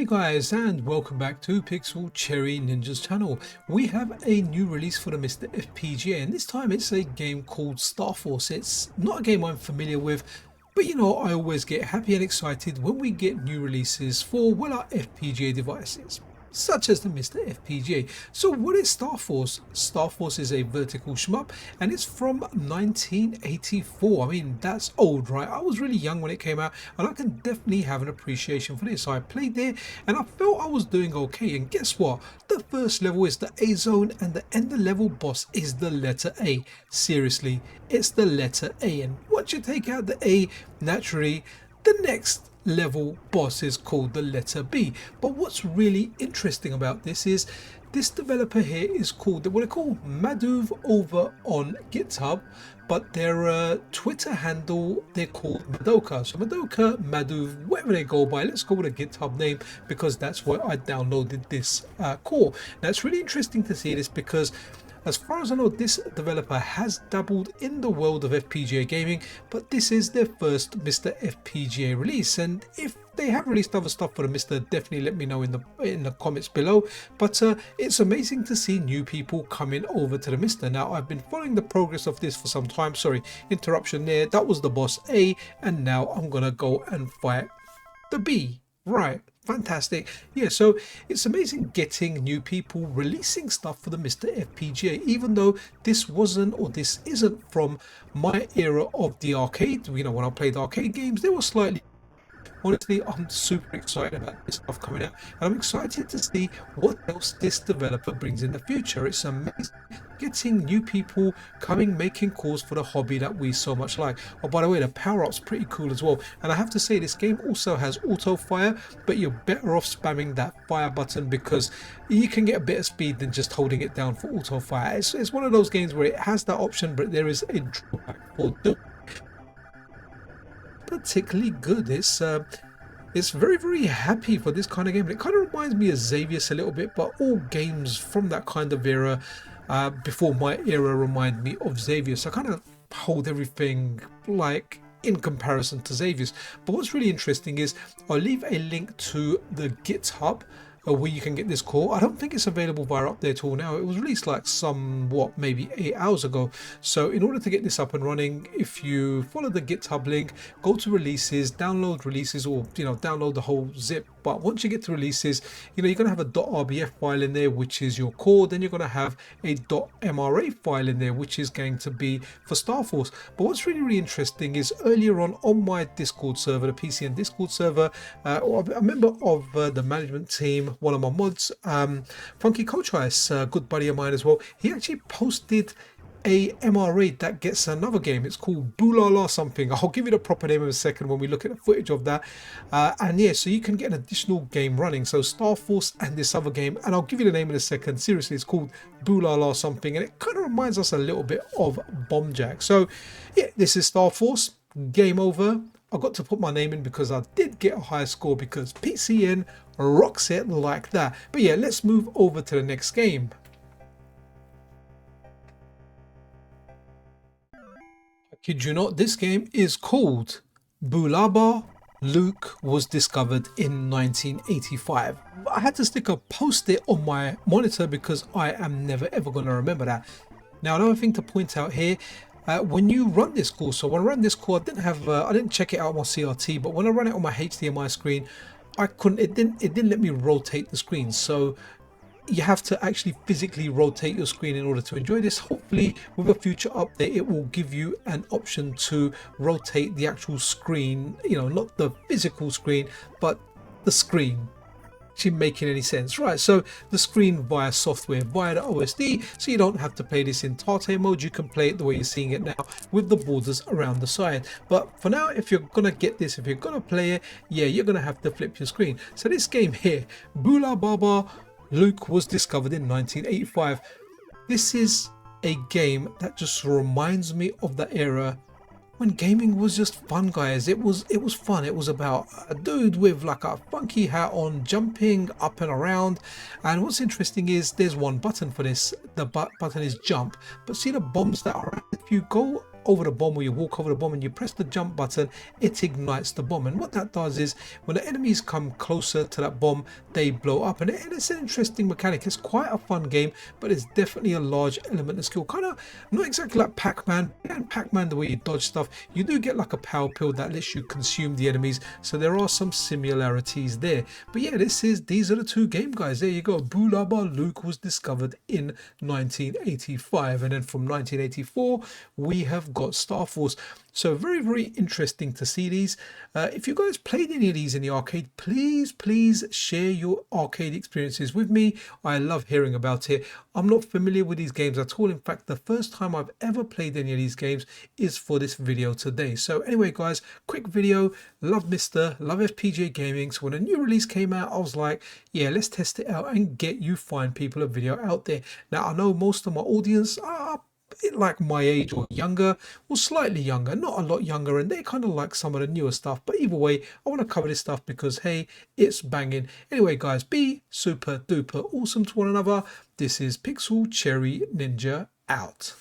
Hey guys, and welcome back to Pixel Cherry Ninja's channel. We have a new release for the MiSTer FPGA, and this time it's a game called Star Force. It's not a game I'm familiar with, but you know, I always get happy and excited when we get new releases for, well, our FPGA devices, such as the MiSTer FPGA. So what is Star Force? Star Force is a vertical shmup, and it's from 1984. I mean, that's old, right? I was really young when it came out, and I can definitely have an appreciation for this. So I played there, and I felt I was doing okay. And guess what? The first level is the A zone, and the end of level boss is the letter A. Seriously, it's the letter A. And once you take out the A, naturally, the next level boss is called the letter B. But what's really interesting about this is this developer here is called, what they call Maduv over on GitHub, but their Twitter handle, they're called Madoka. So Madoka, Maduv, whatever they go by, let's go with a GitHub name because that's where I downloaded this core. Now it's really interesting to see this because as far as I know, this developer has dabbled in the world of FPGA gaming, but this is their first MiSTer FPGA release. And if they have released other stuff for the MiSTer, definitely let me know in the comments below. But it's amazing to see new people coming over to the MiSTer. Now, I've been following the progress of this for some time. Sorry, interruption there. That was the boss A, and now I'm gonna go and fight the B. Right. Fantastic. Yeah, so it's amazing getting new people releasing stuff for the MiSTer FPGA, even though this wasn't, or this isn't from my era of the arcade. You know, when I played arcade games, they were slightly, honestly, I'm super excited about this stuff coming out, and I'm excited to see what else this developer brings in the future. It's amazing getting new people coming, making calls for the hobby that we so much like. Oh, by the way, the power-up's pretty cool as well. And I have to say, this game also has auto fire, but you're better off spamming that fire button because you can get a bit of speed than just holding it down for auto fire. It's one of those games where it has that option, but there is a drawback for doing particularly good. It's very, very happy for this kind of game. It kind of reminds me of Xavius a little bit, but all games from that kind of era before my era remind me of Xavius. I kind of hold everything like in comparison to Xavius. But what's really interesting is I'll leave a link to the GitHub where you can get this core. I don't think it's available via update tool now. It was released like maybe 8 hours ago. So in order to get this up and running, if you follow the GitHub link, go to releases, download releases, or download the whole zip. But once you get to releases, you're going to have a .rbf file in there, which is your core. Then you're going to have a .mra file in there, which is going to be for Star Force. But what's really, really interesting is earlier on my Discord server, the PCN Discord server, a member of the management team, one of my mods, Frankie Miranda, a good buddy of mine as well, he actually posted a MRA that gets another game. It's called Baluba-Louk something. I'll give you the proper name in a second when we look at the footage of that. And yeah, so you can get an additional game running. So Star Force and this other game, and I'll give you the name in a second. Seriously, it's called Baluba-Louk something, and it kind of reminds us a little bit of Bomb Jack. So yeah, this is Star Force. Game over. I got to put my name in because I did get a high score because PCN rocks it like that. But yeah, let's move over to the next game. Kid you not, this game is called Baluba-Louk was discovered in 1985. I had to stick a post-it on my monitor because I am never ever going to remember that. Now, another thing to point out here, when you run this core, so when I ran this core, I didn't check it out on my CRT, but when I ran it on my HDMI screen, it didn't let me rotate the screen. So you have to actually physically rotate your screen in order to enjoy this. Hopefully with a future update it will give you an option to rotate the actual screen, not the physical screen but the screen. Actually making any sense, right? So the screen via software, via the OSD, so you don't have to play this in Tarte mode. You can play it the way you're seeing it now with the borders around the side. But for now, if you're gonna get this, if you're gonna play it, yeah, you're gonna have to flip your screen. So this game here, Baluba-Louk, was discovered in 1985. This is a game that just reminds me of the era when gaming was just fun, guys. It was fun. It was about a dude with like a funky hat on, jumping up and around. And what's interesting is there's one button for this. The button is jump, but see the bombs that are around. If you go over the bomb, or you walk over the bomb and you press the jump button, it ignites the bomb. And what that does is when the enemies come closer to that bomb, they blow up. And it's an interesting mechanic. It's quite a fun game, but it's definitely a large element of skill. Kind of not exactly like Pac-Man. And Pac-Man, the way you dodge stuff, you do get like a power pill that lets you consume the enemies. So there are some similarities there. But yeah, these are the two game guys. There you go. Baluba-Louk was discovered in 1985, and then from 1984 we have got Star Force. So very, very interesting to see these. If you guys played any of these in the arcade, please share your arcade experiences with me. I love hearing about it. I'm not familiar with these games at all. In fact, the first time I've ever played any of these games is for this video today. So anyway, guys, quick video. Love MiSTer, love FPGA gaming. So when a new release came out, I was like, yeah, let's test it out and get you fine people a video out there. Now, I know most of my audience are like my age or younger, or slightly younger, not a lot younger, and they kind of like some of the newer stuff. But either way, I want to cover this stuff because hey, it's banging. Anyway, guys, be super duper awesome to one another. This is Pixel Cherry Ninja out.